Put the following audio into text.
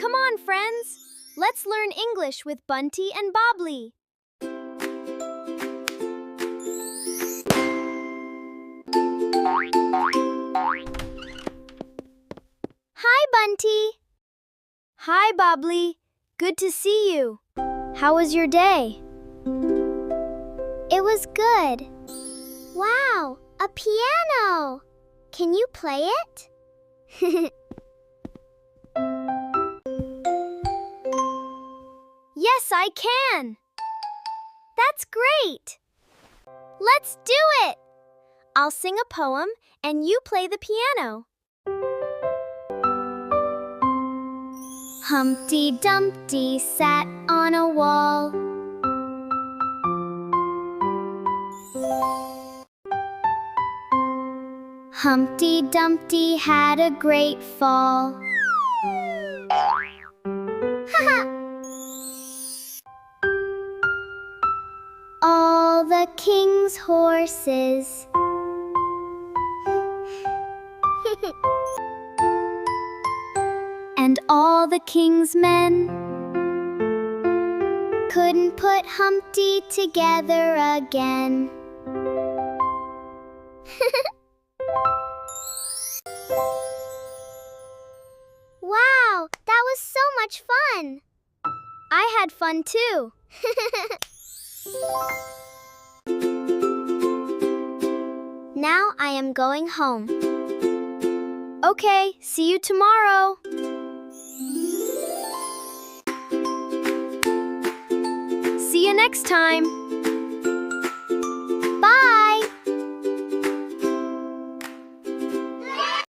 Come on, friends. Let's learn English with Bunty and Bobbly. Hi, Bunty. Hi, Bobbly. Good to see you. How was your day? It was good. Wow, a piano! Can you play it? Yes, I can. That's great. Let's do it. I'll sing a poem and you play the piano. Humpty Dumpty sat on a wall. Humpty Dumpty had a great fall. All the king's horses and all the king's men couldn't put Humpty together again. Wow, that was so much fun! I had fun too. Now I am going home. Okay, see you tomorrow. See you next time.